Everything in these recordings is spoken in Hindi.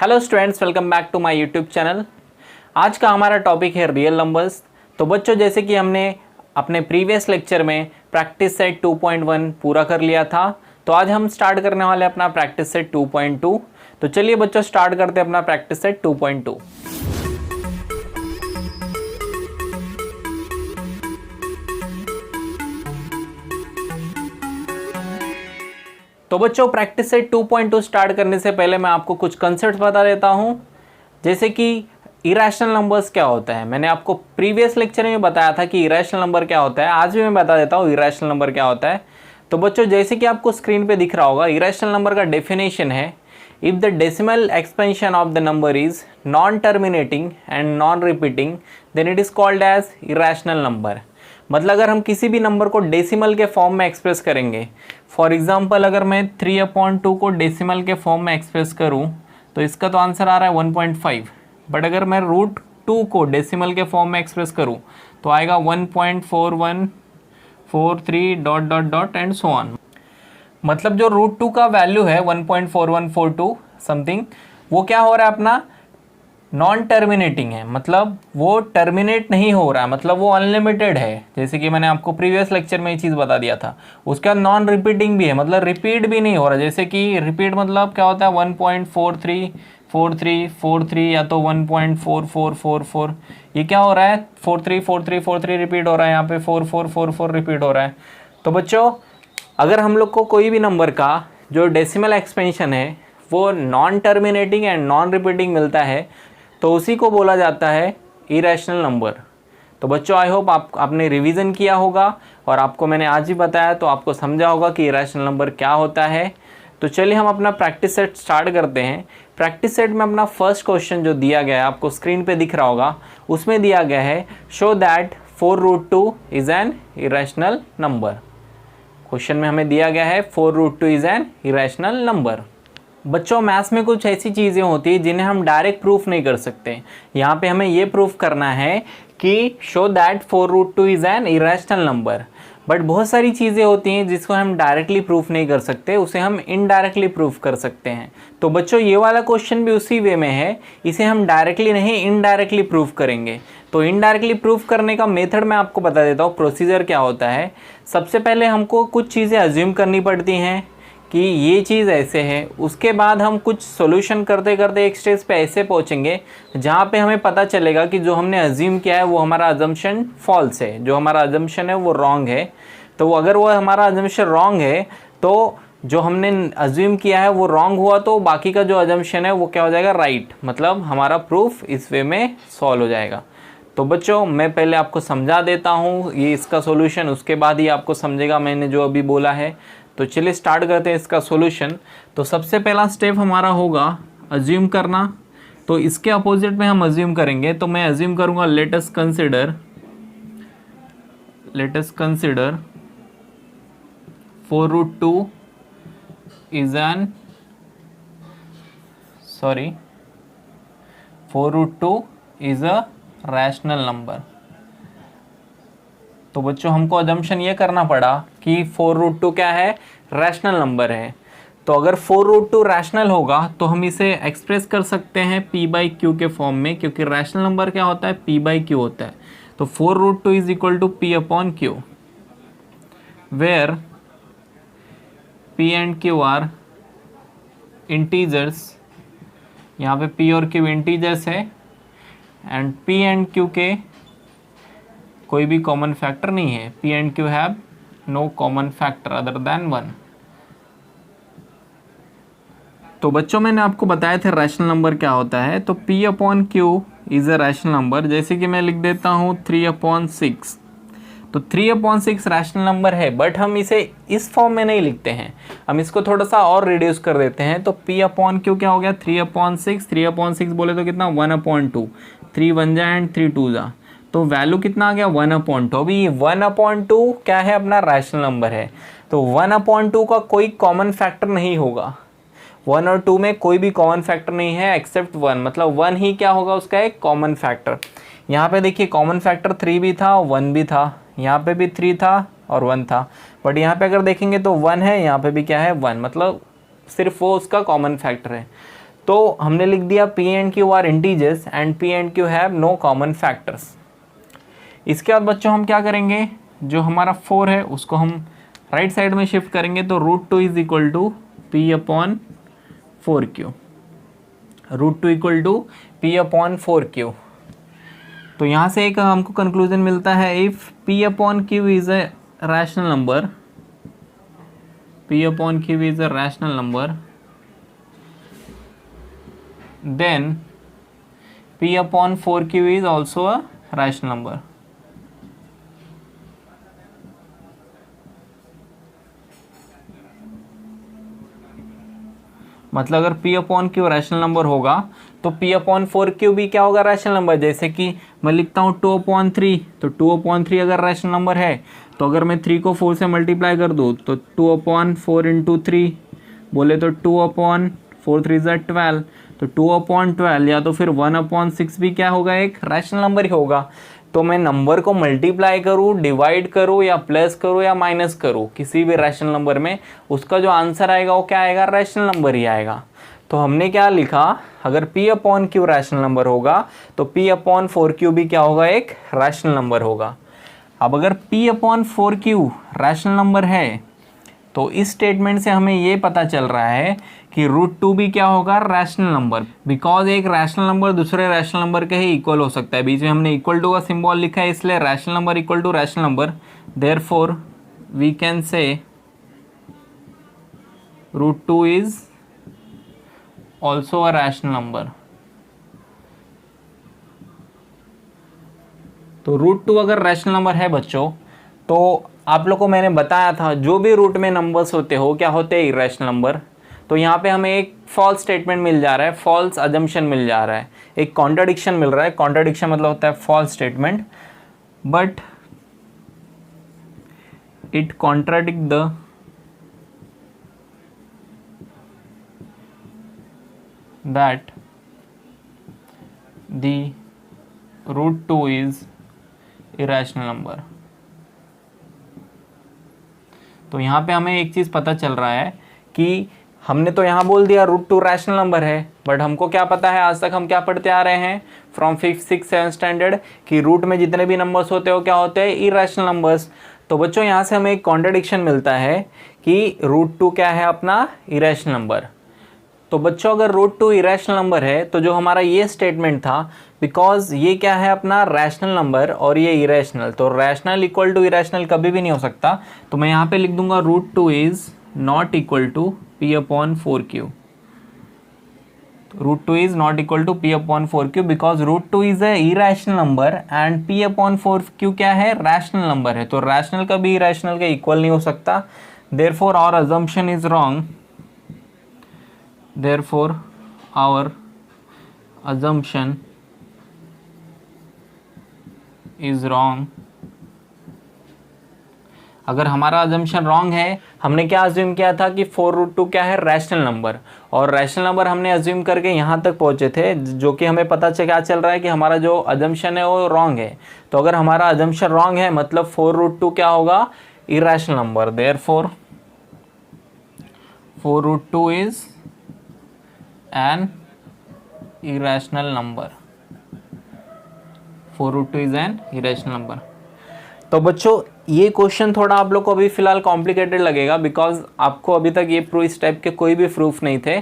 Hello students, welcome back to my YouTube channel. आज का हमारा टॉपिक है रियल नंबर्स। तो बच्चों, जैसे कि हमने अपने प्रीवियस लेक्चर में प्रैक्टिस सेट 2.1 पूरा कर लिया था, तो आज हम स्टार्ट करने वाले अपना प्रैक्टिस सेट 2.2। तो चलिए बच्चों, स्टार्ट करते हैं अपना प्रैक्टिस सेट 2.2। तो बच्चों, प्रैक्टिस सेट 2.2 स्टार्ट करने से पहले मैं आपको कुछ कंसेप्ट बता देता हूं, जैसे कि इरेशनल नंबर्स क्या होता है। मैंने आपको प्रीवियस लेक्चर में बताया था कि इरेशनल नंबर क्या होता है, आज भी मैं बता देता हूं इरेशनल नंबर क्या होता है। तो बच्चों, जैसे कि आपको स्क्रीन पे दिख रहा होगा, इरेशनल नंबर का डेफिनेशन है, if the decimal expansion of the number is non terminating and non repeating then it is called as irrational number. मतलब अगर हम किसी भी नंबर को डेसिमल के फॉर्म में एक्सप्रेस करेंगे, फॉर एग्जांपल अगर मैं 3/2 को डेसिमल के फॉर्म में एक्सप्रेस करूं, तो इसका तो आंसर आ रहा है 1.5। बट अगर मैं √2 को डेसिमल के फॉर्म में एक्सप्रेस करूं तो आएगा 1.4143 dot dot dot and so on. मतलब जो √2 का वैल्यू है 1.4142 समथिंग, वो क्या हो रहा है अपना नॉन टर्मिनेटिंग है, मतलब वो टर्मिनेट नहीं हो रहा है, मतलब वो अनलिमिटेड है। जैसे कि मैंने आपको प्रीवियस लेक्चर में ये चीज़ बता दिया था। उसका नॉन रिपीटिंग भी है, मतलब रिपीट भी नहीं हो रहा। जैसे कि रिपीट मतलब क्या होता है 1.434343 या तो 1.4444, ये क्या हो रहा है 434343 रिपीट हो रहा है, यहाँ पे 4444 रिपीट हो रहा है। तो बच्चों, अगर हम लोग को कोई भी नंबर का जो डेसिमल एक्सपेंशन है वो non terminating and non repeating मिलता है, तो उसी को बोला जाता है इरेशनल नंबर। तो बच्चों, आई होप आपने रिवीजन किया होगा और आपको मैंने आज ही बताया, तो आपको समझा होगा कि इरेशनल नंबर क्या होता है। तो चलिए हम अपना प्रैक्टिस सेट स्टार्ट करते हैं। प्रैक्टिस सेट में अपना फर्स्ट क्वेश्चन जो दिया गया है, आपको स्क्रीन पे दिख रहा होगा, उसमें दिया गया है show that 4√2 is an irrational number. Question में हमें दिया गया है 4√2 इज एन इरेशनल नंबर। बच्चों, मैथ्स में कुछ ऐसी चीज़ें होती हैं जिन्हें हम डायरेक्ट प्रूफ नहीं कर सकते। यहाँ पे हमें ये प्रूफ करना है कि show that 4√2 is an irrational number. But बहुत सारी चीज़ें होती हैं जिसको हम डायरेक्टली प्रूफ नहीं कर सकते, उसे हम इनडायरेक्टली प्रूफ कर सकते हैं। तो बच्चों, ये वाला क्वेश्चन भी उसी वे में है, इसे हम डायरेक्टली नहीं इनडायरेक्टली प्रूफ करेंगे। तो इनडायरेक्टली प्रूफ करने का मेथड मैं आपको बता देता हूँ, प्रोसीजर क्या होता है। सबसे पहले हमको कुछ चीज़ें अज्यूम करनी पड़ती हैं कि ये चीज़ ऐसे है, उसके बाद हम कुछ सॉल्यूशन करते करते एक स्टेज पे ऐसे पहुँचेंगे जहाँ पे हमें पता चलेगा कि जो हमने अज्यूम किया है वो हमारा अजम्पशन फॉल्स है, जो हमारा अजम्पशन है वो रॉन्ग है। तो अगर वो हमारा अजम्पशन रॉन्ग है, तो जो हमने अज्यूम किया है वो रॉन्ग हुआ, तो बाकी का जो अजम्पशन है वो क्या हो जाएगा, राइट। मतलब हमारा प्रूफ इस वे में सॉल्व हो जाएगा। तो बच्चों, मैं पहले आपको समझा देता हूँ ये इसका सॉल्यूशन, उसके बाद ही आपको समझेगा मैंने जो अभी बोला है। तो चलिए स्टार्ट करते हैं इसका सॉल्यूशन। तो सबसे पहला स्टेप हमारा होगा अज्यूम करना। तो इसके अपोजिट में हम अज्यूम करेंगे। तो मैं अज्यूम करूंगा let us consider 4√2 is an 4√2 is a rational number. तो बच्चों, हमको अजम्पशन ये करना पड़ा कि 4√2 क्या है, रैशनल नंबर है। तो अगर 4√2 रैशनल होगा तो हम इसे एक्सप्रेस कर सकते हैं P/Q के फॉर्म में, क्योंकि रैशनल नंबर क्या होता है, P/Q होता है। तो 4√2 is equal to P/Q, where P and Q are integers. यहाँ पे P और Q इंटीजर्स है एंड P एंड Q के कोई भी कॉमन फैक्टर नहीं है। P and Q have no common factor other than 1। तो बच्चों, मैंने आपको बताया था रैशनल नंबर क्या होता है। तो P/Q is a rational number. जैसे कि मैं लिख देता हूँ 3/6। तो 3/6 रैशनल नंबर है, बट हम इसे इस फॉर्म में नहीं लिखते हैं, हम इसको थोड़ा सा और रिड्यूस कर देते हैं। तो P/Q क्या हो गया, 3/6। 3/6 बोले तो कितना, 1/2। 3 1 जा एंड 3 2 जा, तो वैल्यू कितना आ गया, 1/2। अभी 1/2 क्या है, अपना रैशनल नंबर है। तो 1/2 का कोई कॉमन फैक्टर नहीं होगा। 1 और 2 में कोई भी कॉमन फैक्टर नहीं है एक्सेप्ट 1, मतलब 1 ही क्या होगा उसका एक कॉमन फैक्टर। यहाँ पे देखिए कॉमन फैक्टर 3 भी था और 1 भी था, यहाँ पे भी 3 था और 1 था, बट यहाँ पे अगर देखेंगे तो 1 है, यहाँ पे भी क्या है 1, मतलब सिर्फ वो उसका कॉमन फैक्टर है। तो हमने लिख दिया P and Q are integers and P and Q have no common factors. इसके बाद बच्चों हम क्या करेंगे, जो हमारा 4 है उसको हम राइट साइड में शिफ्ट करेंगे, तो √2 is equal to P/4Q, √2 equal to P/4Q। तो यहाँ से एक हमको कंक्लूजन मिलता है, if P/Q is a rational number, P/Q is a rational number, then P/4Q is also a rational number. मतलब अगर P/Q रैशनल नंबर होगा तो P/4Q भी क्या होगा, रैशनल नंबर। जैसे कि मैं लिखता हूँ 2/3, तो 2/3 अगर रैशनल नंबर है तो अगर मैं 3 को 4 से मल्टीप्लाई कर दूँ तो 2/4 इंटू 3 बोले तो 2/4 3 ज़ा 12, तो 2/12 या तो फिर 1/6 भी क्या होगा, एक रैशनल नंबर ही होगा। तो मैं नंबर को मल्टीप्लाई करूँ, डिवाइड करूँ या प्लस करूँ या माइनस करूँ किसी भी रैशनल नंबर में, उसका जो आंसर आएगा वो क्या आएगा, रैशनल नंबर ही आएगा। तो हमने क्या लिखा, अगर P/Q रैशनल नंबर होगा तो P/4Q भी क्या होगा, एक रैशनल नंबर होगा। अब अगर P/4Q रैशनल नंबर है तो इस स्टेटमेंट से हमें ये पता चल रहा है कि √2 भी क्या होगा, रैशनल नंबर, बिकॉज एक रैशनल नंबर दूसरे रैशनल नंबर के ही इक्वल हो सकता है। बीच में हमने इक्वल टू का सिंबल लिखा है, इसलिए rational number equal to rational number, therefore we can say √2 is also a rational number. तो √2 अगर रैशनल नंबर है बच्चों, तो आप लोग को मैंने बताया था जो भी रूट में नंबर्स होते हो क्या होते हैं, इरेशनल नंबर। तो यहाँ पे हमें एक फॉल्स स्टेटमेंट मिल जा रहा है, फॉल्स अजम्पशन मिल जा रहा है, एक कॉन्ट्राडिक्शन मिल रहा है। कॉन्ट्राडिक्शन मतलब होता है false statement, but it contradict the that the √2 is irrational number. तो यहाँ पे हमें एक चीज़ पता चल रहा है कि हमने तो यहाँ बोल दिया √2 रैशनल नंबर है, बट हमको क्या पता है, आज तक हम क्या पढ़ते आ रहे हैं from 5th 6th 7th standard, कि रूट में जितने भी नंबर्स होते हो क्या होते हैं, इरेशनल नंबर्स। तो बच्चों यहाँ से हमें एक कॉन्ट्रडिक्शन मिलता है कि √2 क्या है, अपना इरेशनल नंबर। तो बच्चों अगर √2 इरेशनल नंबर है तो जो हमारा ये स्टेटमेंट था, बिकॉज ये क्या है, अपना रैशनल नंबर और ये इरेशनल, तो रैशनल इक्वल टू इरेशनल कभी भी नहीं हो सकता। तो मैं यहाँ पे लिख दूंगा √2 is not equal to P/4Q। √2 is not equal to P/4Q because √2 is a irrational number and P/4Q क्या है, रैशनल नंबर है। तो रैशनल कभी इरेशनल के इक्वल नहीं हो सकता, therefore our assumption is wrong, therefore our assumption is wrong। अगर हमारा अजम्पशन रॉन्ग है, हमने क्या अज्यूम किया था कि 4√2 क्या है, रैशनल नंबर, और रैशनल नंबर हमने अज्यूम करके यहाँ तक पहुँचे थे, जो कि हमें पता क्या चल रहा है कि हमारा जो अजम्पशन है वो रॉन्ग है। तो अगर हमारा अजम्पशन रॉन्ग है मतलब 4√2 क्या होगा, irrational number, therefore 4√2 is an irrational number, 4√2 is an irrational number. तो बच्चों ये क्वेश्चन थोड़ा आप लोग को अभी फिलहाल कॉम्प्लिकेटेड लगेगा, बिकॉज आपको अभी तक ये इस टाइप के कोई भी प्रूफ नहीं थे,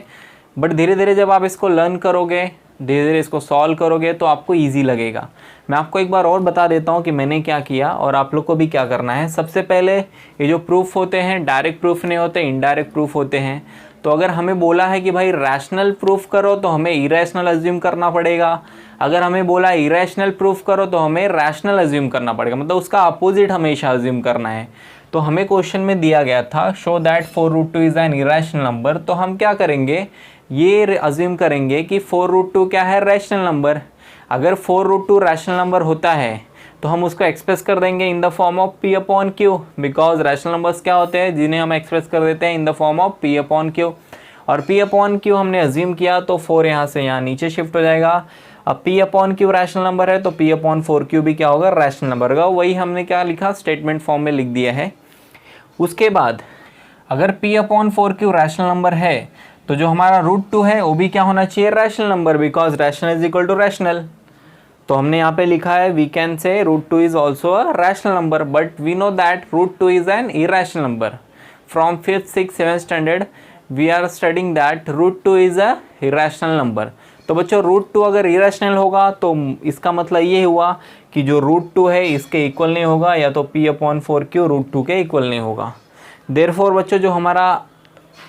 बट धीरे धीरे जब आप इसको लर्न करोगे, धीरे धीरे इसको सॉल्व करोगे तो आपको इजी लगेगा। मैं आपको एक बार और बता देता हूँ कि मैंने क्या किया और आप लोग को भी क्या करना है। सबसे पहले ये जो प्रूफ होते हैं डायरेक्ट प्रूफ नहीं होते, इनडायरेक्ट प्रूफ होते हैं। तो अगर हमें बोला है कि भाई रैशनल प्रूफ करो तो हमें इरेशनल अज्यूम करना पड़ेगा, अगर हमें बोला इरेशनल प्रूफ करो तो हमें रैशनल अज्यूम करना पड़ेगा, मतलब उसका अपोजिट हमेशा अज्यूम करना है। तो हमें क्वेश्चन में दिया गया था show that 4√2 is an irrational number, तो हम क्या करेंगे, ये अज्यूम करेंगे कि 4√2 क्या है, रैशनल नंबर। अगर 4√2 रैशनल नंबर होता है तो हम उसको एक्सप्रेस कर देंगे in the form of P/Q, because rational numbers क्या होते हैं जिन्हें हम एक्सप्रेस कर देते हैं in the form of P/Q, और P/Q हमने अज्यूम किया तो 4 यहाँ से यहाँ नीचे शिफ्ट हो जाएगा। अब P/Q रैशनल नंबर है तो P/4Q भी क्या होगा, रैशनल नंबर होगा। वही हमने क्या लिखा, स्टेटमेंट फॉर्म में लिख दिया है। उसके बाद अगर P/4Q रैशनल नंबर है तो जो हमारा रूट 2 है वो भी क्या होना चाहिए, rational number, because rational is equal to rational. तो हमने यहाँ पे लिखा है we can say root 2 is also a rational number, but we know that root 2 is an irrational number. From 5th 6th 7th standard we are studying that root 2 is a irrational number. तो बच्चों रूट 2 अगर इरेशनल होगा तो इसका मतलब ये हुआ कि जो रूट 2 है इसके इक्वल नहीं होगा, या तो p/4q रूट 2 के इक्वल नहीं होगा। देयरफॉर बच्चों जो हमारा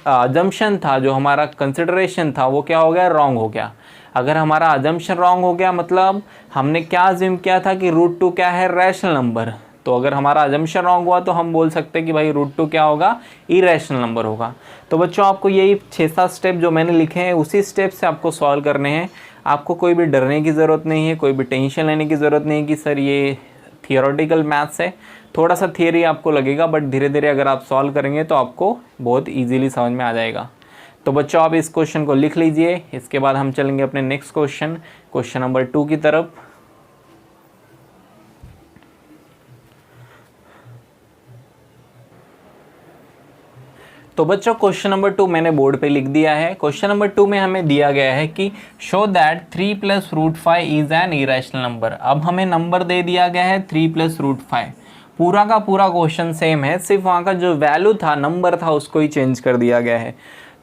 अजम्पशन था, जो हमारा कंसिडरेशन था, वो क्या हो गया, रॉन्ग हो गया। अगर हमारा अजम्पशन रॉन्ग हो गया मतलब हमने क्या अज्यूम किया था कि रूट 2 क्या है, रैशनल नंबर। तो अगर हमारा अजम्पशन रॉन्ग हुआ तो हम बोल सकते हैं कि भाई रूट 2 क्या होगा, इरेशनल नंबर होगा। तो बच्चों आपको यही 6-7 स्टेप जो मैंने लिखे हैं उसी स्टेप से आपको सॉल्व करने हैं। आपको कोई भी डरने की ज़रूरत नहीं है, कोई भी टेंशन लेने की ज़रूरत नहीं है कि सर ये थियोरेटिकल मैथ्स है। थोड़ा सा थियरी आपको लगेगा, बट धीरे धीरे अगर आप सॉल्व करेंगे तो आपको बहुत ईजीली समझ में आ जाएगा। तो बच्चों आप इस क्वेश्चन को लिख लीजिए, इसके बाद हम चलेंगे अपने नेक्स्ट क्वेश्चन, क्वेश्चन नंबर 2 की तरफ। तो बच्चों क्वेश्चन नंबर 2 मैंने बोर्ड पे लिख दिया है। क्वेश्चन नंबर 2 में हमें दिया गया है कि show that 3 + √5 is an irrational number. अब हमें नंबर दे दिया गया है 3 + √5। पूरा का पूरा क्वेश्चन सेम है, सिर्फ वहाँ का जो वैल्यू था, नंबर था, उसको ही चेंज कर दिया गया है।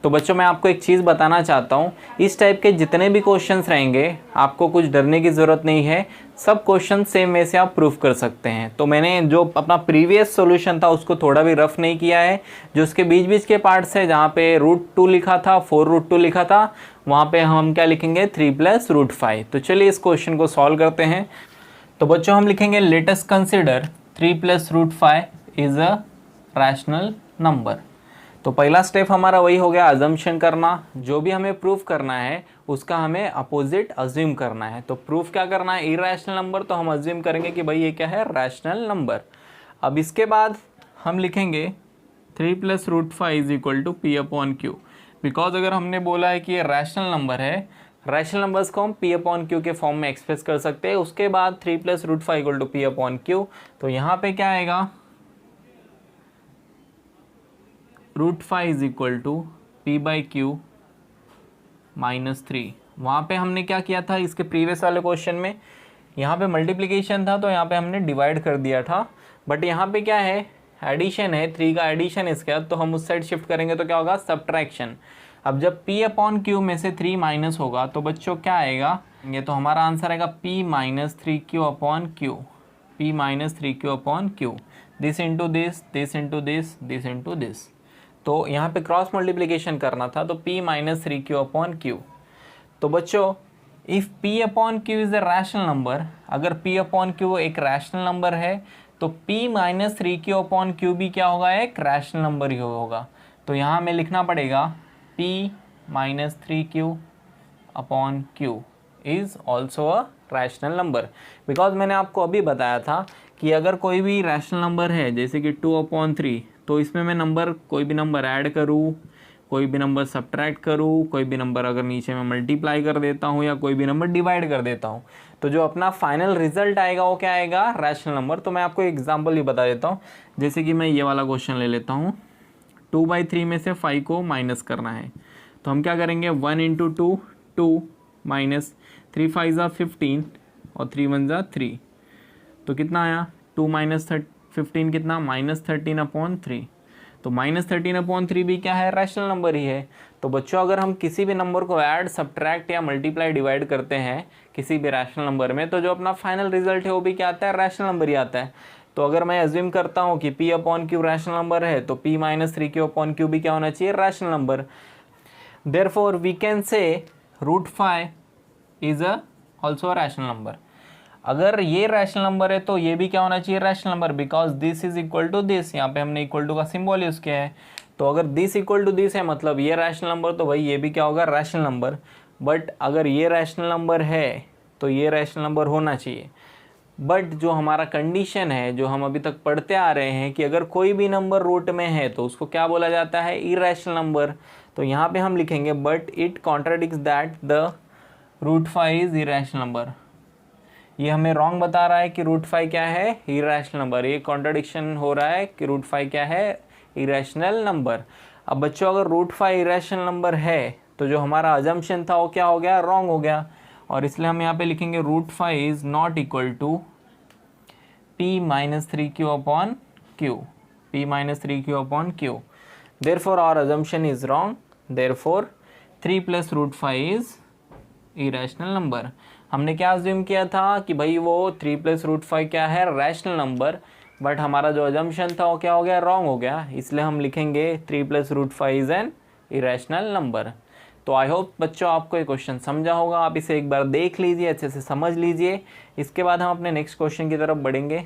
तो बच्चों मैं आपको एक चीज़ बताना चाहता हूँ, इस टाइप के जितने भी क्वेश्चंस रहेंगे आपको कुछ डरने की ज़रूरत नहीं है, सब क्वेश्चन सेम वे से आप प्रूव कर सकते हैं। तो मैंने जो अपना प्रीवियस सॉल्यूशन था उसको थोड़ा भी रफ नहीं किया है, जो उसके बीच बीच के पार्ट्स है जहाँ पे √2 लिखा था, 4√2 लिखा था, वहाँ पे हम क्या लिखेंगे, 3 + √5। तो चलिए इस क्वेश्चन को सॉल्व करते हैं। तो बच्चों हम लिखेंगे let us consider 3 + √5 is a rational number. तो पहला स्टेप हमारा वही हो गया, अजम्पशन करना। जो भी हमें प्रूफ करना है उसका हमें अपोजिट अज्यूम करना है। तो प्रूफ क्या करना है, इरेशनल नंबर, तो हम अज्यूम करेंगे कि भाई ये क्या है, रैशनल नंबर। अब इसके बाद हम लिखेंगे 3 + √5 is equal to p/q। Because अगर हमने बोला है कि ये रैशनल नंबर है, रैशनल नंबर्स को हम p/q के फॉर्म में एक्सप्रेस कर सकते हैं। उसके बाद 3 + √5 इक्वल टू p/q। तो यहाँ पे क्या आएगा, √5 इज इक्वल टू p/q -3। वहाँ पे हमने क्या किया था, इसके प्रीवियस वाले क्वेश्चन में यहाँ पे मल्टीप्लिकेशन था तो यहाँ पे हमने डिवाइड कर दिया था, बट यहाँ पे क्या है, एडिशन है, 3 का एडिशन इसके बाद, तो हम उस साइड शिफ्ट करेंगे तो क्या होगा, सब्ट्रैक्शन। अब जब p/q में से 3 माइनस होगा तो बच्चों क्या आएगा, ये तो हमारा आंसर आएगा p - 3q/q, p - 3q/q, this into this, this into this, this into this. तो यहाँ पे क्रॉस मल्टीप्लिकेशन करना था, तो p - 3q/q। तो बच्चों if p/q is a rational number, अगर p/q एक रैशनल नंबर है तो p - 3q/q भी क्या होगा, एक रैशनल नंबर ही होगा। तो यहाँ हमें लिखना पड़ेगा p - 3q/q is also a rational number. Because मैंने आपको अभी बताया था कि अगर कोई भी रैशनल नंबर है जैसे कि 2/3, तो इसमें मैं नंबर, कोई भी नंबर ऐड करूँ, कोई भी नंबर सब्ट्रैक्ट करूँ, कोई भी नंबर अगर नीचे में मल्टीप्लाई कर देता हूँ या कोई भी नंबर डिवाइड कर देता हूँ, तो जो अपना फाइनल रिजल्ट आएगा वो क्या आएगा, रैशनल नंबर। तो मैं आपको एग्जांपल ही बता देता हूँ, जैसे कि मैं ये वाला क्वेश्चन ले लेता हूँ। 2/3 में से 5 को माइनस करना है, तो हम क्या करेंगे, 1 × 2 2 माइनस 3 5 = 15 और 3 1 = 3, तो कितना आया, 2 - 15 कितना, -13/3। तो -13/3 भी क्या है, रैशनल नंबर ही है। तो बच्चों अगर हम किसी भी नंबर को ऐड, सब्ट्रैक्ट या मल्टीप्लाई, डिवाइड करते हैं किसी भी रैशनल नंबर में, तो जो अपना फाइनल रिजल्ट है वो भी क्या आता है, रैशनल नंबर ही आता है। तो अगर मैं अज्यूम करता हूँ कि p/q रैशनल नंबर है तो p - 3q/q भी क्या होना चाहिए, rational number. Therefore we can say √5 is also rational number. अगर ये रैशनल नंबर है तो ये भी क्या होना चाहिए, rational number, because this is equal to this, यहाँ पे हमने इक्वल टू का सिंबल यूज किया है। तो अगर दिस इक्वल टू दिस है मतलब ये रैशनल नंबर, तो भाई ये भी क्या होगा, रैशनल नंबर। बट अगर ये रैशनल नंबर है तो ये रैशनल नंबर होना चाहिए। बट जो हमारा कंडीशन है, जो हम अभी तक पढ़ते आ रहे हैं कि अगर कोई भी नंबर रूट में है तो उसको क्या बोला जाता है, इरेशनल नंबर। तो यहाँ पे हम लिखेंगे but it contradicts that the √5 is irrational number. ये हमें रॉन्ग बता रहा है कि √5 क्या है, इरेशनल नंबर। ये कॉन्ट्रडिक्शन हो रहा है कि √5 क्या है, इरेशनल नंबर। अब बच्चों अगर रूट 5 इरेशनल नंबर है तो जो हमारा अजम्पशन था वो क्या हो गया, रॉन्ग हो गया, और इसलिए हम यहाँ पे लिखेंगे root 5 is not equal to p minus 3q upon q, p minus 3q upon q। Therefore our assumption is wrong, therefore 3 plus root 5 is irrational number. हमने क्या अज्यूम किया था कि भाई वो 3 प्लस रूट 5 क्या है, रैशनल नंबर, बट हमारा जो अजम्पशन था वो क्या हो गया, रॉन्ग हो गया, इसलिए हम लिखेंगे 3 plus root 5 is an irrational number. तो आई होप बच्चों आपको ये क्वेश्चन समझा होगा, आप इसे एक बार देख लीजिए, अच्छे से समझ लीजिए, इसके बाद हम अपने नेक्स्ट क्वेश्चन की तरफ बढ़ेंगे।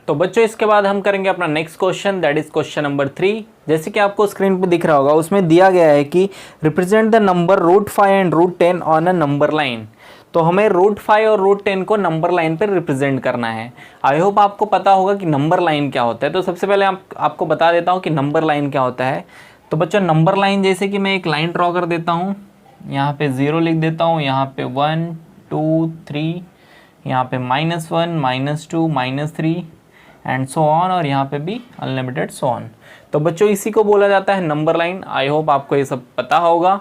तो बच्चों इसके बाद हम करेंगे अपना next question, that is question number 3। जैसे कि आपको स्क्रीन पे दिख रहा होगा, उसमें दिया गया है कि represent the number root 5 and root 10 on a number line. तो हमें रूट 5 और रूट 10 को नंबर लाइन पर रिप्रेजेंट करना है। आई होप आपको पता होगा कि नंबर लाइन क्या होता है। तो सबसे पहले आपको बता देता हूँ कि नंबर लाइन क्या होता है। तो बच्चों नंबर लाइन, जैसे कि मैं एक लाइन ड्रॉ कर देता हूँ, यहाँ पे 0 लिख देता हूँ, यहाँ पे 1 2 3, यहाँ पे -1 -2 -3 एंड सो ऑन, और यहाँ पे भी अनलिमिटेड सो ऑन। तो बच्चों इसी को बोला जाता है नंबर लाइन। आई होप आपको ये सब पता होगा।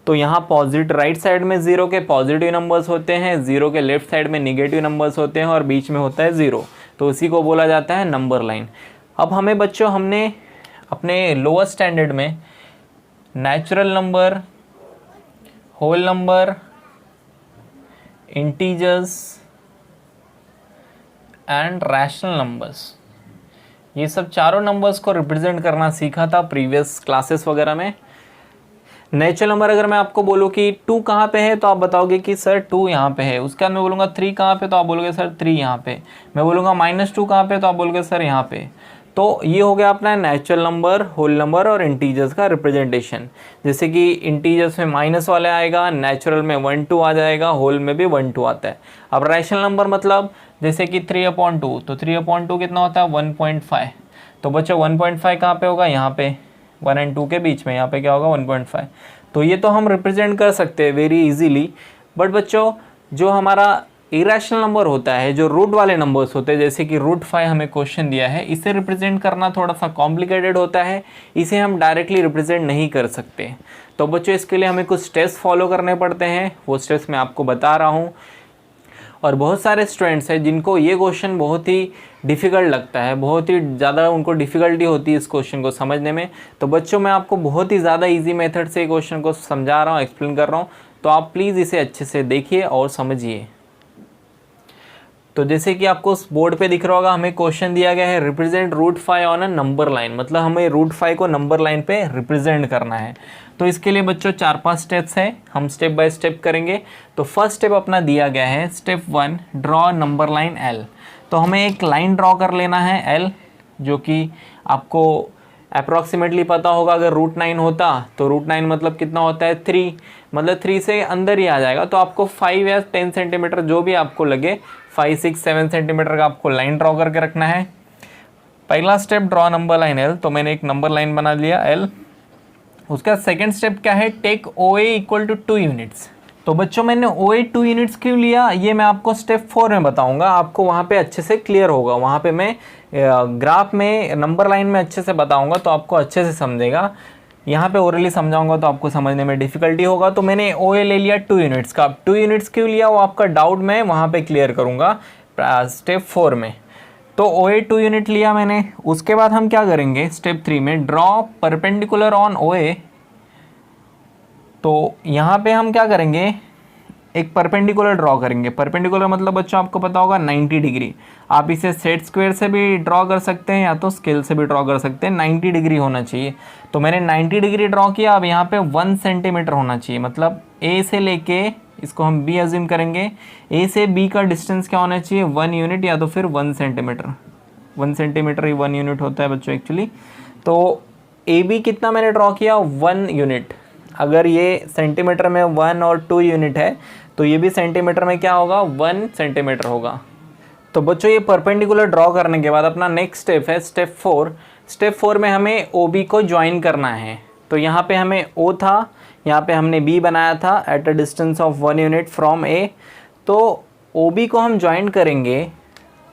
तो यहाँ पॉजिटिव राइट साइड में 0 के पॉजिटिव नंबर्स होते हैं, 0 के लेफ्ट साइड में निगेटिव नंबर्स होते हैं, और बीच में होता है 0। तो इसी को बोला जाता है नंबर लाइन। अब हमें बच्चों, हमने अपने लोअर स्टैंडर्ड में natural number, whole number, integers and rational numbers, ये सब चारों नंबर्स को रिप्रेजेंट करना सीखा था प्रीवियस क्लासेस वगैरह में। नेचुरल नंबर अगर मैं आपको बोलूँ कि 2 कहाँ पे है, तो आप बताओगे कि सर 2 यहाँ पे है। उसके बाद मैं बोलूँगा 3 कहाँ पे, तो आप बोलोगे सर 3 यहाँ पे। मैं बोलूँगा -2 कहाँ पे, तो आप बोलोगे सर यहाँ पे। तो ये हो गया अपना नेचुरल नंबर, होल नंबर और इंटीजर्स का रिप्रेजेंटेशन। जैसे कि इंटीजर्स में माइनस वाले आएगा, नेचुरल में 1 2 आ जाएगा, होल में भी 1 2 आता है। अब रैशनल नंबर मतलब जैसे कि 3/2, तो 3/2 कितना होता है, 1.5। तो बच्चों 1.5 कहाँ पे होगा, यहाँ पे 1 और 2 के बीच में, यहाँ पे क्या होगा 1.5। तो ये तो हम रिप्रेजेंट कर सकते हैं वेरी इजीली। बट बच्चों जो हमारा इरेशनल नंबर होता है, जो रूट वाले नंबर्स होते हैं, जैसे कि रूट 5 हमें क्वेश्चन दिया है, इसे रिप्रेजेंट करना थोड़ा सा कॉम्प्लिकेटेड होता है, इसे हम डायरेक्टली रिप्रेजेंट नहीं कर सकते। तो बच्चों इसके लिए हमें कुछ स्टेप्स फॉलो करने पड़ते हैं, वो स्टेप्स मैं आपको बता रहा हूँ। और बहुत सारे स्टूडेंट्स हैं जिनको ये क्वेश्चन बहुत ही डिफ़िकल्ट लगता है, बहुत ही ज़्यादा उनको डिफ़िकल्टी होती है इस क्वेश्चन को समझने में। तो बच्चों मैं आपको बहुत ही ज़्यादा इजी मेथड से क्वेश्चन को समझा रहा हूँ, एक्सप्लेन कर रहा हूँ, तो आप प्लीज़ इसे अच्छे से देखिए और समझिए। तो जैसे कि आपको उस बोर्ड पे दिख रहा होगा, हमें क्वेश्चन दिया गया है represent root 5 on a number line, मतलब हमें रूट 5 को नंबर लाइन पे रिप्रेजेंट करना है। तो इसके लिए बच्चों 4-5 स्टेप्स हैं, हम स्टेप बाय स्टेप करेंगे। तो फर्स्ट स्टेप अपना दिया गया है, step 1 draw number line L। तो हमें एक लाइन ड्रॉ कर लेना है L, जो कि आपको अप्रॉक्सीमेटली पता होगा। अगर रूट 9 होता तो रूट 9 मतलब कितना होता है, 3, मतलब 3 से अंदर ही आ जाएगा। तो आपको 5 या 10 सेंटीमीटर जो भी आपको लगे, 5 6 7 सेंटीमीटर का आपको लाइन ड्रॉ करके रखना है। पहला step draw number line L, तो मैंने एक नंबर लाइन बना लिया L। उसका सेकंड स्टेप क्या है, take OA equal to 2 units. तो बच्चों मैंने OA 2 यूनिट्स क्यों लिया, ये मैं आपको स्टेप 4 में बताऊंगा, आपको वहाँ पे अच्छे से क्लियर होगा। वहाँ पे मैं ग्राफ में, नंबर लाइन में अच्छे से बताऊंगा, तो आपको अच्छे से समझेगा। यहाँ पे ओरली समझाऊंगा तो आपको समझने में डिफिकल्टी होगा। तो मैंने OA ले लिया 2 यूनिट्स का। 2 यूनिट्स क्यों लिया वो आपका डाउट मैं वहाँ पे क्लियर करूँगा स्टेप 4 में। तो OA 2 यूनिट लिया मैंने। उसके बाद हम क्या करेंगे, स्टेप 3 में ड्रॉ परपेंडिकुलर ऑन OA। तो यहाँ पे हम क्या करेंगे, एक परपेंडिकुलर ड्रॉ करेंगे। परपेंडिकुलर मतलब बच्चों आपको पता होगा 90 डिग्री। आप इसे सेट स्क्वायर से भी ड्रॉ कर सकते हैं या तो स्केल से भी ड्रॉ कर सकते हैं, 90 डिग्री होना चाहिए। तो मैंने 90 डिग्री ड्रॉ किया। अब यहाँ पे 1 सेंटीमीटर होना चाहिए, मतलब A से लेके, इसको हम B अज्यूम करेंगे, A से B का डिस्टेंस क्या होना चाहिए, 1 यूनिट या तो फिर 1 सेंटीमीटर। 1 सेंटीमीटर ही 1 यूनिट होता है बच्चों एक्चुअली। तो AB कितना मैंने ड्रॉ किया, 1 यूनिट। अगर ये सेंटीमीटर में 1 और 2 यूनिट है, तो ये भी सेंटीमीटर में क्या होगा, 1 सेंटीमीटर होगा। तो बच्चों ये परपेंडिकुलर ड्रॉ करने के बाद अपना नेक्स्ट स्टेप है स्टेप 4। स्टेप 4 में हमें OB को ज्वाइन करना है। तो यहाँ पे हमें O था, यहाँ पे हमने B बनाया था at a distance of 1 unit from A। तो OB को हम ज्वाइन करेंगे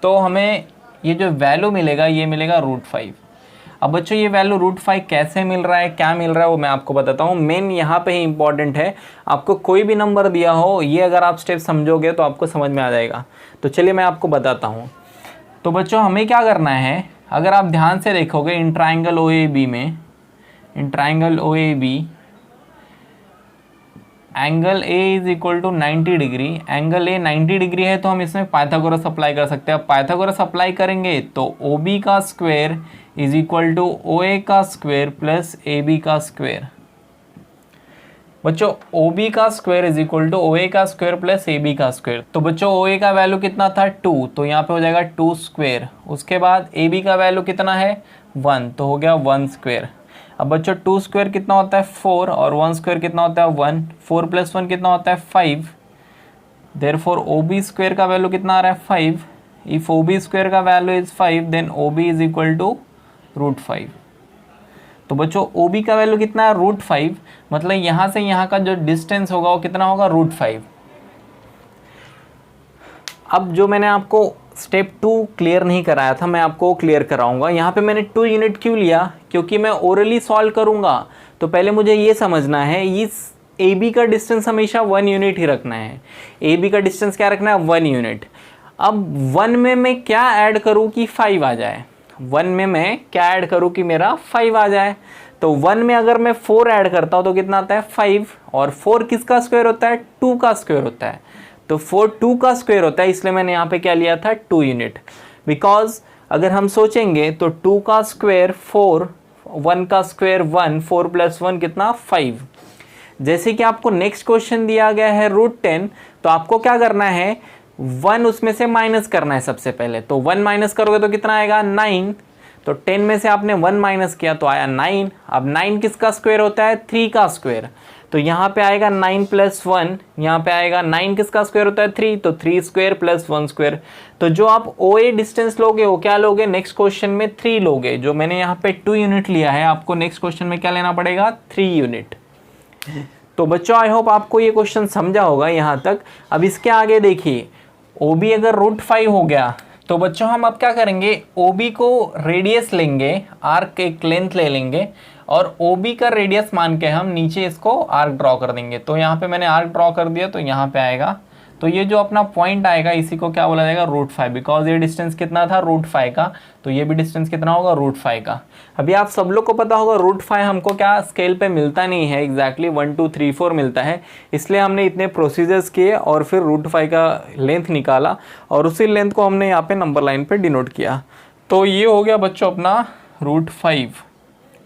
तो हमें ये जो वैल्यू मिलेगा ये मिलेगा √5। अब बच्चों ये वैल्यू √5 कैसे मिल रहा है, क्या मिल रहा है वो मैं आपको बताता हूँ। मेन यहाँ पे ही इंपॉर्टेंट है, आपको कोई भी नंबर दिया हो ये अगर आप स्टेप समझोगे तो आपको समझ में आ जाएगा। तो चलिए मैं आपको बताता हूँ। तो बच्चों हमें क्या करना है, अगर आप ध्यान से देखोगे इन ट्राइंगल OAB में, in triangle OAB angle A is equal to 90 degree, angle A 90 degree है तो हम इसमें पाइथागोरस अप्लाई कर सकते हैं। अब पाइथागोरस अप्लाई करेंगे तो OB का square is equal to OA का स्क्वायर प्लस AB का स्क्वायर। बच्चों OB का square is equal to OA का स्क्वायर प्लस AB का स्क्वायर। तो बच्चों OA का वैल्यू कितना था 2, तो यहाँ पे हो जाएगा 2 स्क्वायर। उसके बाद AB का वैल्यू कितना है 1, तो हो गया 1 स्क्वायर। अब बच्चों 2 स्क्वायर कितना होता है 4 और 1 स्क्वायर कितना होता है 1, 4 + 1 कितना होता है 5। देयरफॉर OB स्क्वायर का वैल्यू कितना आ रहा है 5। इफ OB स्क्वायर का value is 5 then OB is equal to √5। तो बच्चों OB का वैल्यू कितना है √5, मतलब यहाँ से यहाँ का जो डिस्टेंस होगा वो कितना होगा √5। अब जो मैंने आपको स्टेप 2 क्लियर नहीं कराया था मैं आपको क्लियर कराऊंगा। यहाँ पे मैंने 2 यूनिट क्यों लिया, क्योंकि मैं ओरली सॉल्व करूंगा तो पहले मुझे ये समझना है इस AB का डिस्टेंस हमेशा 1 यूनिट ही रखना है। AB का डिस्टेंस क्या रखना है 1 यूनिट। अब 1 में मैं क्या ऐड करूँ कि 5 आ जाए, 1 में मैं क्या ऐड करूँ कि मेरा 5 आ जाए। तो 1 में अगर मैं 4 ऐड करता हूँ तो कितना आता है 5, और 4 किसका स्क्वायर होता है 2 का स्क्वायर होता है। तो 4 2 का स्क्वायर होता है, इसलिए मैंने यहाँ पे क्या लिया था 2 यूनिट। बिकॉज अगर हम सोचेंगे तो 2 का स्क्वायर 4, 1 का स्क्वायर 1, 4 + 1 कितना 5। जैसे कि आपको नेक्स्ट क्वेश्चन दिया गया है √10, तो आपको क्या करना है 1 उसमें से माइनस करना है सबसे पहले। तो 1 माइनस करोगे तो कितना आएगा 9। तो 10 में से आपने 1 माइनस किया तो आया 9। अब 9 किसका स्क्वायर होता है 3 का स्क्वायर। तो यहाँ पे आएगा 9 + 1, यहाँ पे आएगा 9 किसका स्क्वायर होता है 3, तो 3 स्क्वायर प्लस 1 स्क्वायर। तो जो आप OA डिस्टेंस लोगे वो क्या लोगे नेक्स्ट क्वेश्चन में 3 लोगे। जो मैंने यहाँ पे 2 यूनिट लिया है आपको नेक्स्ट क्वेश्चन में क्या लेना पड़ेगा 3 यूनिट। तो बच्चों आई होप आपको ये क्वेश्चन समझा होगा यहाँ तक। अब इसके आगे देखिए OB अगर √5 हो गया तो बच्चों हम अब क्या करेंगे OB को रेडियस लेंगे, आर्क एक लेंथ ले लेंगे और OB का रेडियस मान के हम नीचे इसको आर्क ड्रॉ कर देंगे। तो यहाँ पे मैंने आर्क ड्रॉ कर दिया तो यहाँ पे आएगा, तो ये जो अपना पॉइंट आएगा इसी को क्या बोला जाएगा √5। बिकॉज ये डिस्टेंस कितना था √5 का, तो ये भी डिस्टेंस कितना होगा √5 का। अभी आप सब लोग को पता होगा √5 हमको क्या स्केल पे मिलता नहीं है एग्जैक्टली 1 2 3 4 मिलता है, इसलिए हमने इतने प्रोसीजर्स किए और फिर √5 का लेंथ निकाला और उसी लेंथ को हमने यहाँ पे नंबर लाइन पे डिनोट किया। तो ये हो गया बच्चों अपना √5,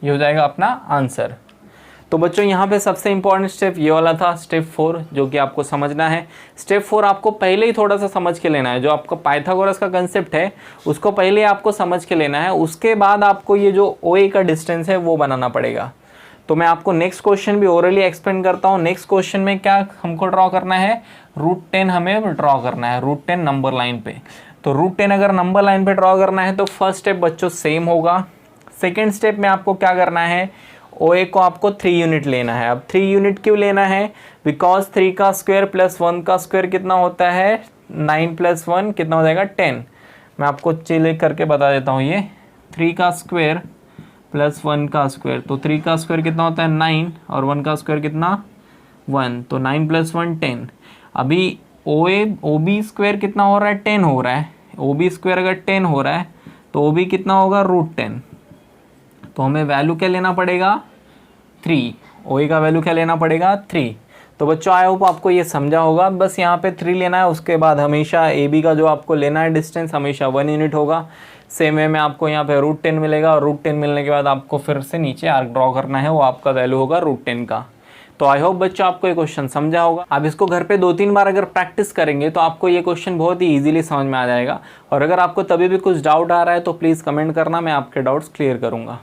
ये हो जाएगा अपना आंसर। तो बच्चों यहाँ पे सबसे इंपॉर्टेंट स्टेप ये वाला था स्टेप 4, जो कि आपको समझना है। स्टेप 4 आपको पहले ही थोड़ा सा समझ के लेना है, जो आपका पाइथागोरस का कंसेप्ट है उसको पहले आपको समझ के लेना है। उसके बाद आपको ये जो OA का डिस्टेंस है वो बनाना पड़ेगा। तो मैं आपको नेक्स्ट क्वेश्चन भी ओरली एक्सप्लेन करता हूँ। नेक्स्ट क्वेश्चन में क्या हमको ड्रॉ करना है √10 हमें ड्रॉ करना है, √10 नंबर लाइन पे। तो √10 अगर नंबर लाइन पे ड्रॉ करना है तो फर्स्ट स्टेप बच्चों सेम होगा। सेकेंड स्टेप में आपको क्या करना है OA को आपको 3 यूनिट लेना है। अब 3 यूनिट क्यों लेना है, बिकॉज 3 का स्क्वायर प्लस 1 का स्क्वायर कितना होता है 9 + 1 कितना हो जाएगा 10। मैं आपको चिल करके बता देता हूँ, ये 3 का स्क्वायर प्लस 1 का स्क्वायर, तो 3 का स्क्वायर कितना होता है 9 और 1 का स्क्वायर कितना 1, तो 9 + 1 10। अभी OB स्क्वायर कितना हो रहा है 10 हो रहा है। OB स्क्वायर अगर 10 हो रहा है तो OB कितना होगा √10। तो हमें वैल्यू क्या लेना पड़ेगा 3, OA का वैल्यू क्या लेना पड़ेगा 3। तो बच्चों आई होप आपको ये समझा होगा। बस यहाँ पे 3 लेना है, उसके बाद हमेशा AB का जो आपको लेना है डिस्टेंस हमेशा 1 यूनिट होगा। सेम वे में आपको यहाँ पे √10 मिलेगा और √10 मिलने के बाद आपको फिर से नीचे आर्क ड्रॉ करना है, वो आपका वैल्यू होगा √10 का। तो आई होप बच्चों आपको ये क्वेश्चन समझा होगा। आप इसको घर पे 2-3 बार अगर प्रैक्टिस करेंगे तो आपको ये क्वेश्चन बहुत ही इजीली समझ में आ जाएगा। और अगर आपको तभी भी कुछ डाउट आ रहा है तो प्लीज़ कमेंट करना, मैं आपके डाउट्स क्लियर करूँगा।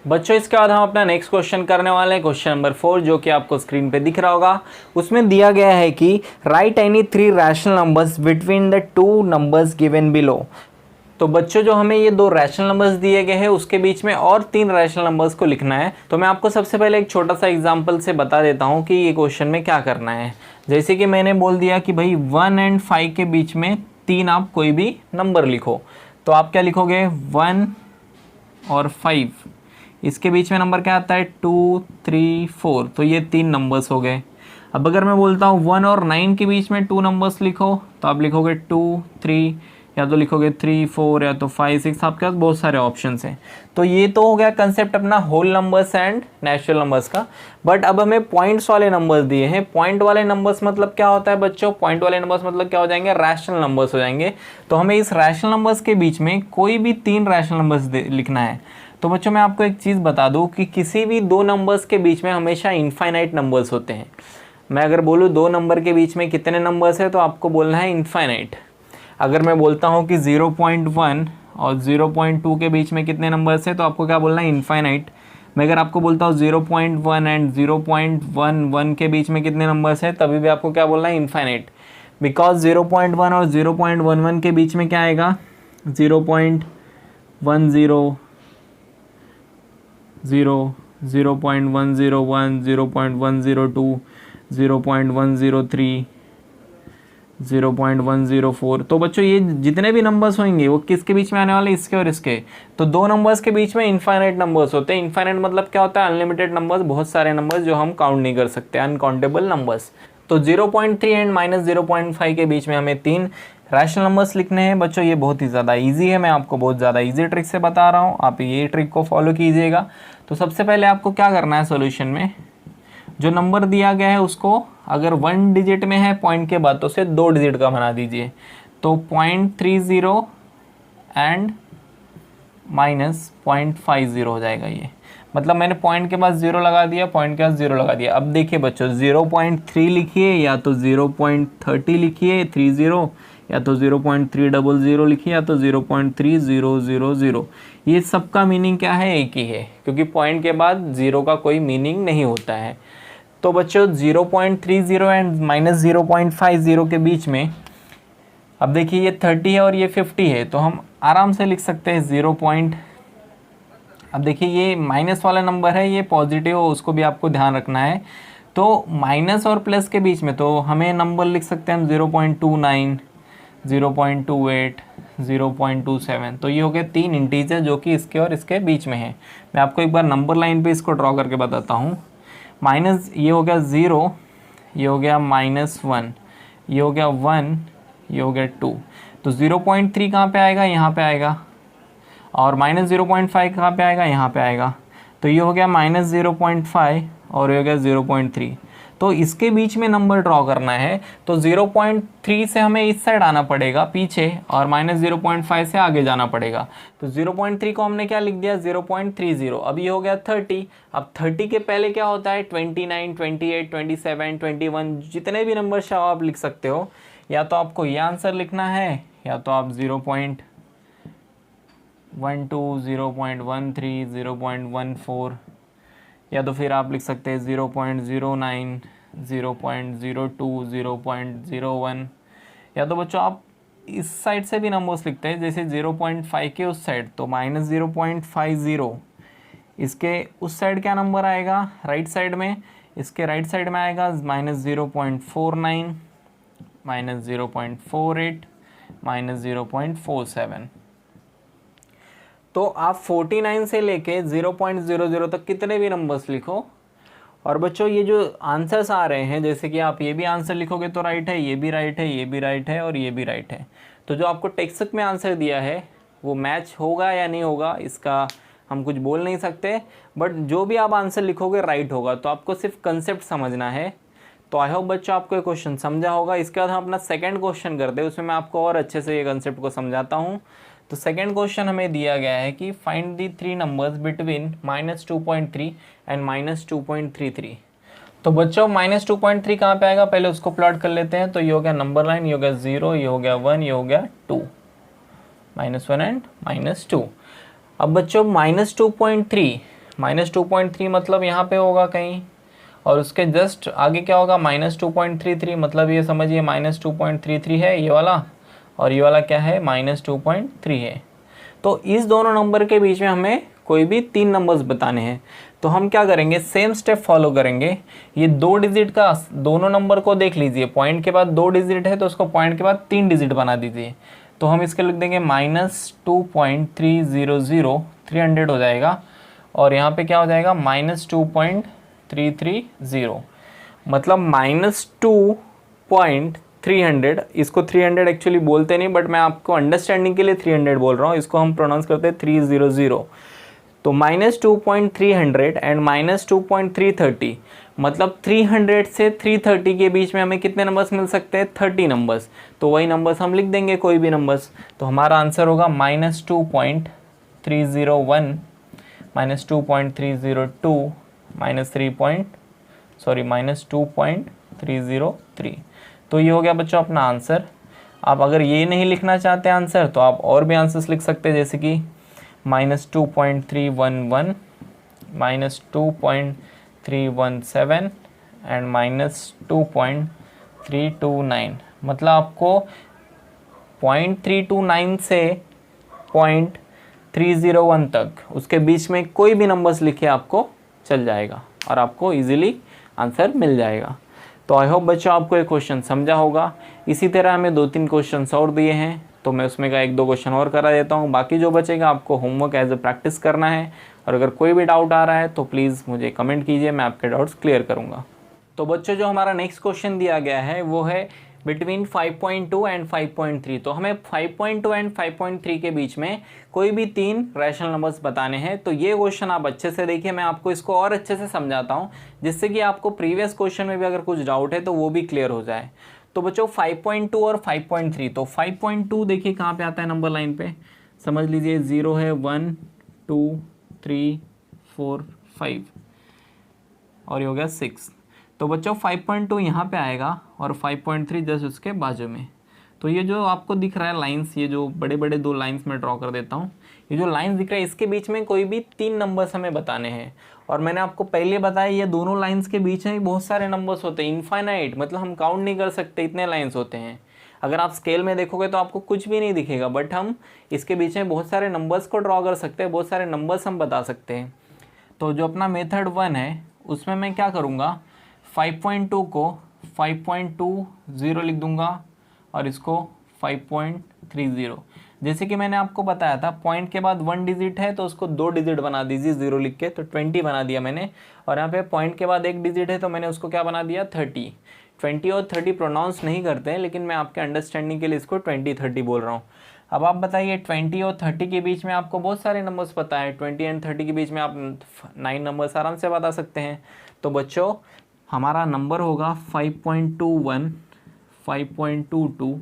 बच्चों इसके बाद हम अपना नेक्स्ट क्वेश्चन करने वाले हैं, क्वेश्चन नंबर 4, जो कि आपको स्क्रीन पे दिख रहा होगा। उसमें दिया गया है कि right any 3 rational numbers between the 2 numbers given below. तो बच्चों जो हमें ये दो रैशनल नंबर्स दिए गए हैं उसके बीच में और तीन रैशनल नंबर्स को लिखना है। तो मैं आपको सबसे पहले एक छोटा सा एग्जांपल से बता देता हूँ कि ये क्वेश्चन में क्या करना है। जैसे कि मैंने बोल दिया कि भाई 1 और 5 के बीच में तीन आप कोई भी नंबर लिखो, तो आप क्या लिखोगे 1 और 5, इसके बीच में नंबर क्या आता है 2, 3, 4, तो ये तीन नंबर्स हो गए। अब अगर मैं बोलता हूँ 1 और 9 के बीच में 2 नंबर्स लिखो, तो आप लिखोगे 2, 3, या तो लिखोगे 3, 4, या तो 5, 6, आपके पास बहुत सारे ऑप्शंस हैं। तो ये तो हो गया कंसेप्ट अपना whole numbers and natural numbers का। बट अब हमें पॉइंट्स वाले नंबर्स दिए हैं। पॉइंट वाले नंबर्स मतलब क्या होता है बच्चों, पॉइंट वाले नंबर्स मतलब क्या हो जाएंगे, रैशनल नंबर्स हो जाएंगे। तो हमें इस रैशनल नंबर्स के बीच में कोई भी तीन रैशनल नंबर्स लिखना है। तो बच्चों मैं आपको एक चीज़ बता दूँ कि किसी भी दो नंबर्स के बीच में हमेशा इनफाइनाइट नंबर्स होते हैं। मैं अगर बोलूँ दो नंबर के बीच में कितने नंबर्स है, तो आपको बोलना है इनफाइनाइट। अगर मैं बोलता हूँ कि 0.1 और 0.2 के बीच में कितने नंबर्स है, तो आपको क्या बोलना है इनफाइनाइट। मैं अगर आपको बोलता हूँ 0.1 एंड 0.11 के बीच में कितने नंबर्स है, तभी भी आपको क्या बोलना है इनफाइनाइट। बिकॉज 0.1 और 0.11 के बीच में क्या आएगा 0.10, 0.101, 0.102, 0.103, 0.104। तो बच्चों ये जितने भी नंबर्स होंगे वो किसके बीच में आने वाले, इसके और इसके। तो दो नंबर्स के बीच में इनफाइनाइट नंबर्स होते हैं। इनफाइनाइट मतलब क्या होता है, अनलिमिटेड नंबर्स, बहुत सारे नंबर्स जो हम काउंट नहीं कर सकते, अनकाउंटेबल नंबर्स। तो 0.3 एंड -0.5 के बीच में हमें तीन रैशनल नंबर्स लिखने हैं। बच्चों ये बहुत ही ज़्यादा ईजी है, मैं आपको बहुत ज़्यादा ईजी ट्रिक से बता रहा हूँ, आप ये ट्रिक को फॉलो कीजिएगा। तो सबसे पहले आपको क्या करना है, सॉल्यूशन में जो नंबर दिया गया है उसको अगर 1 डिजिट में है पॉइंट के बाद, तो उसे 2 डिजिट का बना दीजिए। तो 0.30 एंड -0.50 हो जाएगा ये। मतलब मैंने पॉइंट के पास 0 लगा दिया, पॉइंट के पास 0 लगा दिया। अब देखिए बच्चों 0.3 लिखिए, या तो 0.30 लिखिए 30, या तो 0.300 लिखिए, या तो 0.3000। ये सबका मीनिंग क्या है, एक ही है, क्योंकि पॉइंट के बाद 0 का कोई मीनिंग नहीं होता है। तो बच्चों 0.30 एंड -0.50 के बीच में, अब देखिए ये 30 है और ये 50 है, तो हम आराम से लिख सकते हैं 0 पॉइंट। अब देखिए ये माइनस वाला नंबर है, ये पॉजिटिव हो, उसको भी आपको ध्यान रखना है। तो माइनस और प्लस के बीच में तो हमें नंबर लिख सकते हैं हम 0.29, 0.28, 0.27। तो ये हो गए तीन इंटीजर जो कि इसके और इसके बीच में है। मैं आपको एक बार नंबर लाइन पे इसको ड्रॉ करके बताता हूँ। माइनस ये हो गया 0, ये हो गया -1, ये हो गया 1, ये हो गया 2। तो 0.3 कहाँ पे आएगा, यहाँ पे आएगा। और -0.5 कहाँ पे आएगा, यहाँ पे आएगा। तो ये हो गया -0.5 और ये हो गया 0.3। तो इसके बीच में नंबर ड्रॉ करना है, तो 0.3 से हमें इस साइड आना पड़ेगा पीछे, और -0.5 से आगे जाना पड़ेगा। तो 0.3 को हमने क्या लिख दिया 0.30। अब ये हो गया 30। अब 30 के पहले क्या होता है 29, 28, 27, 21, जितने भी नंबर चाहो आप लिख सकते हो। या तो आपको ये आंसर लिखना है, या तो आप 0.12, 0.13, 0.14, या तो फिर आप लिख सकते हैं 0.09, 0.02, 0.01। या तो बच्चों आप इस साइड से भी नंबर्स लिखते हैं, जैसे 0.5 के उस साइड, तो -0.50। इसके उस साइड क्या नंबर आएगा, राइट साइड में, इसके राइट साइड में आएगा -0.49, -0.48, -0.47। तो आप 49 से लेके 0.00 तक कितने भी नंबर्स लिखो। और बच्चों ये जो आंसर्स आ रहे हैं, जैसे कि आप ये भी आंसर लिखोगे तो राइट है, ये भी राइट है, ये भी राइट है, और ये भी राइट है। तो जो आपको टेक्स्ट बुक में आंसर दिया है वो मैच होगा या नहीं होगा, इसका हम कुछ बोल नहीं सकते, बट जो भी आप आंसर लिखोगे राइट होगा। तो आपको सिर्फ कंसेप्ट समझना है। तो आई होप बच्चों आपको ये क्वेश्चन समझा होगा। इसके बाद हम अपना सेकंड क्वेश्चन करते हैं, उसमें मैं आपको और अच्छे से ये कंसेप्ट को समझाता हूँ। तो सेकंड क्वेश्चन हमें दिया गया है कि find the 3 numbers between -2.3 and -2.33। तो बच्चों -2.3 कहाँ पे आएगा, पहले उसको प्लॉट कर लेते हैं। तो ये हो गया नंबर लाइन, ये हो गया 0, ये हो गया 1, ये हो गया 2, -1 एंड -2। अब बच्चों -2.3 मतलब यहाँ पे होगा कहीं, और उसके जस्ट आगे क्या होगा -2.33, मतलब ये समझिए -2.33 है ये वाला, और ये वाला क्या है -2.3 है। तो इस दोनों नंबर के बीच में हमें कोई भी 3 नंबर्स बताने हैं। तो हम क्या करेंगे, सेम स्टेप फॉलो करेंगे। ये 2 डिजिट का दोनों नंबर को देख लीजिए, पॉइंट के बाद 2 डिजिट है तो उसको पॉइंट के बाद 3 डिजिट बना दीजिए। तो हम इसके लिख देंगे -2.300, 300 हो जाएगा, और यहाँ पे क्या हो जाएगा -2.330, मतलब -2.300। इसको 300 एक्चुअली बोलते नहीं, बट मैं आपको अंडरस्टैंडिंग के लिए 300 बोल रहा हूँ, इसको हम प्रोनाउंस करते हैं 300। तो -2.300 एंड -2.330, मतलब 300 से 330 के बीच में हमें कितने नंबर्स मिल सकते हैं, 30 नंबर्स। तो वही नंबर्स हम लिख देंगे, कोई भी नंबर्स। तो हमारा आंसर होगा -2.301, -2.302, -2.303। तो ये हो गया बच्चों अपना आंसर। आप अगर ये नहीं लिखना चाहते आंसर, तो आप और भी आंसर्स लिख सकते हैं, जैसे कि -2.311, -2.317 एंड -2.329। मतलब आपको 0.329 से 0.301 तक, उसके बीच में कोई भी नंबर्स लिखे आपको चल जाएगा और आपको इजीली आंसर मिल जाएगा। तो आई होप बच्चों आपको ये क्वेश्चन समझा होगा। इसी तरह हमें 2-3 क्वेश्चन और दिए हैं, तो मैं उसमें का 1-2 क्वेश्चन और करा देता हूँ। बाकी जो बचेगा आपको होमवर्क एज ए प्रैक्टिस करना है, और अगर कोई भी डाउट आ रहा है तो प्लीज़ मुझे कमेंट कीजिए, मैं आपके डाउट्स क्लियर करूँगा। तो बच्चों जो हमारा नेक्स्ट क्वेश्चन दिया गया है वो है बिटवीन 5.2 एंड 5.3। तो हमें 5.2 एंड 5.3 के बीच में कोई भी 3 रैशनल नंबर्स बताने हैं। तो ये क्वेश्चन आप अच्छे से देखिए, मैं आपको इसको और अच्छे से समझाता हूँ, जिससे कि आपको प्रीवियस क्वेश्चन में भी अगर कुछ डाउट है तो वो भी क्लियर हो जाए। तो बच्चों 5.2 और 5.3, तो 5.2 देखिए कहाँ पे आता है नंबर लाइन पे, समझ लीजिए 0 है, 1 2 3 4 5 और ये हो गया 6। तो बच्चों 5.2 यहाँ पे आएगा और 5.3 जस्ट उसके बाजू में। तो ये जो आपको दिख रहा है लाइंस, ये जो बड़े बड़े 2 लाइंस में ड्रॉ कर देता हूँ, ये जो लाइंस दिख रहा है इसके बीच में कोई भी 3 नंबर्स हमें बताने हैं। और मैंने आपको पहले बताया ये दोनों लाइंस के बीच में बहुत सारे नंबर्स होते हैं, इनफाइनाइट, मतलब हम काउंट नहीं कर सकते, इतने लाइंस होते हैं। अगर आप स्केल में देखोगे तो आपको कुछ भी नहीं दिखेगा, बट हम इसके बीच में बहुत सारे नंबर्स को ड्रॉ कर सकते हैं, बहुत सारे नंबर्स हम बता सकते हैं। तो जो अपना मेथड 1 है उसमें मैं क्या करूँगा, 5.2 को 5.20 लिख दूंगा और इसको 5.30। जैसे कि मैंने आपको बताया था, पॉइंट के बाद 1 डिजिट है तो उसको 2 डिजिट बना दीजिए 0 लिख के, तो 20 बना दिया मैंने। और यहाँ पे पॉइंट के बाद 1 डिजिट है तो मैंने उसको क्या बना दिया, 30। 20 और 30 प्रोनाउंस नहीं करते हैं, लेकिन मैं आपके अंडरस्टैंडिंग के लिए इसको 20-30 बोल रहा हूँ। अब आप बताइए 20 और 30 के बीच में आपको बहुत सारे नंबर्स पता है, 20 एंड 30 के बीच में आप 9 नंबर्स आराम से बता सकते हैं। तो बच्चों हमारा नंबर होगा 5.21, 5.22,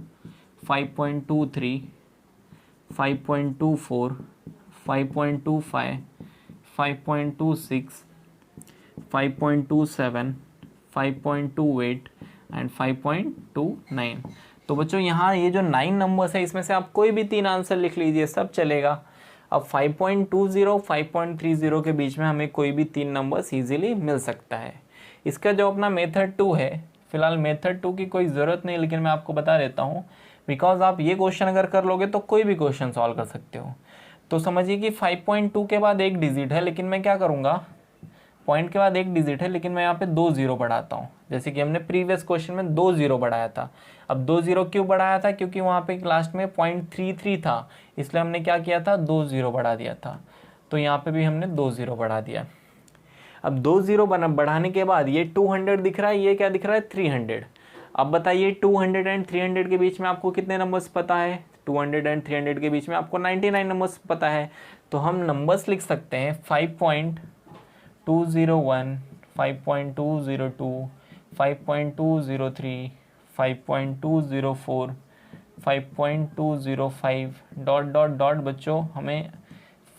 5.23, 5.24, 5.25, 5.26, 5.27, 5.28 एंड 5.29। तो बच्चों यहाँ ये जो 9 नंबर्स है इसमें से आप कोई भी 3 आंसर लिख लीजिए, सब चलेगा। अब 5.20, 5.30 के बीच में हमें कोई भी 3 नंबर्स ईजिली मिल सकता है। इसका जो अपना मेथड 2 है, फिलहाल मेथड 2 की कोई ज़रूरत नहीं, लेकिन मैं आपको बता देता हूँ, बिकॉज आप ये क्वेश्चन अगर कर लोगे तो कोई भी क्वेश्चन सॉल्व कर सकते हो। तो समझिए कि 5.2 के बाद 1 डिजिट है, लेकिन मैं क्या करूँगा, पॉइंट के बाद 1 डिजिट है लेकिन मैं यहाँ पे 2 0 बढ़ाता हूँ, जैसे कि हमने प्रीवियस क्वेश्चन में 2 0 बढ़ाया था। अब 2 0 क्यों बढ़ाया था, क्योंकि वहाँ पे लास्ट में 0.33 था, इसलिए हमने क्या किया था, 2 0 बढ़ा दिया था। तो यहाँ पे भी हमने 2 0 बढ़ा दिया। अब 2 0 बढ़ाने के बाद ये 200 दिख रहा है, ये क्या दिख रहा है, 300। अब बताइए 200 एंड 300 के बीच में आपको कितने नंबर्स पता है, 200 एंड 300 के बीच में आपको 99 नंबर्स पता है। तो हम नंबर्स लिख सकते हैं 5.201, 5.202, 5.203, 5.204, 5.205 डॉट डॉट डॉट। बच्चों हमें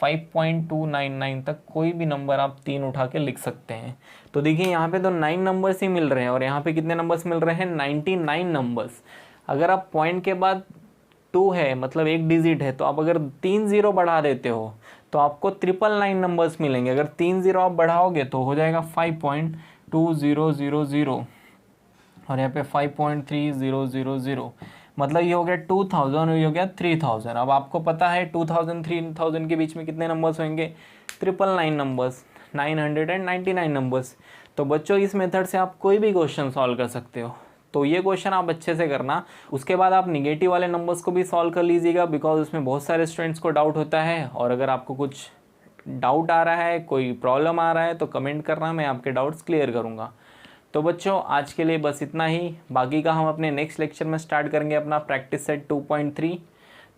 5.299 तक कोई भी नंबर आप 3 उठा के लिख सकते हैं। तो देखिए यहाँ पे तो 9 नंबर्स ही मिल रहे हैं और यहाँ पे कितने नंबर्स मिल रहे हैं, 99 नंबर्स। अगर आप पॉइंट के बाद 2 है, मतलब 1 डिजिट है, तो आप अगर 3 0 बढ़ा देते हो तो आपको 999 नंबर्स मिलेंगे। अगर 3 0 आप बढ़ाओगे तो हो जाएगा 5.2000 और यहाँ पे 5.3000, मतलब ये हो गया 2000 और ये हो गया 3000। अब आपको पता है 2000 3000 के बीच में कितने नंबर्स होंगे, 999 नंबर्स, 999 नंबर्स। तो बच्चों इस मेथड से आप कोई भी क्वेश्चन सॉल्व कर सकते हो। तो ये क्वेश्चन आप अच्छे से करना। उसके बाद आप निगेटिव वाले नंबर्स को भी सॉल्व कर लीजिएगा, बिकॉज उसमें बहुत सारे स्टूडेंट्स को डाउट होता है। और अगर आपको कुछ डाउट आ रहा है, कोई प्रॉब्लम आ रहा है, तो कमेंट करना, मैं आपके डाउट्स क्लियर करूँगा। तो बच्चों आज के लिए बस इतना ही, बाकी का हम अपने नेक्स्ट लेक्चर में स्टार्ट करेंगे अपना प्रैक्टिस सेट 2.3।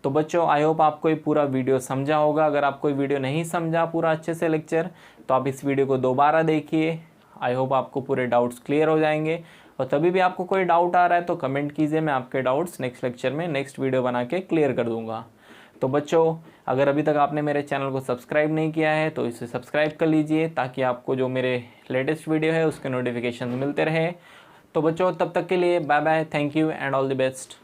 तो बच्चों आई होप आपको ये पूरा वीडियो समझा होगा। अगर आप कोई वीडियो नहीं समझा पूरा अच्छे से लेक्चर, तो आप इस वीडियो को दोबारा देखिए। आई होप आपको पूरे डाउट्स क्लियर हो जाएंगे। और तभी भी आपको कोई डाउट आ रहा है तो कमेंट कीजिए, मैं आपके डाउट्स नेक्स्ट लेक्चर में नेक्स्ट वीडियो बना के क्लियर कर दूंगा। तो बच्चों अगर अभी तक आपने मेरे चैनल को सब्सक्राइब नहीं किया है तो इसे सब्सक्राइब कर लीजिए, ताकि आपको जो मेरे लेटेस्ट वीडियो है उसके नोटिफिकेशन मिलते रहे। तो बच्चों तब तक के लिए bye bye, thank you and all the best.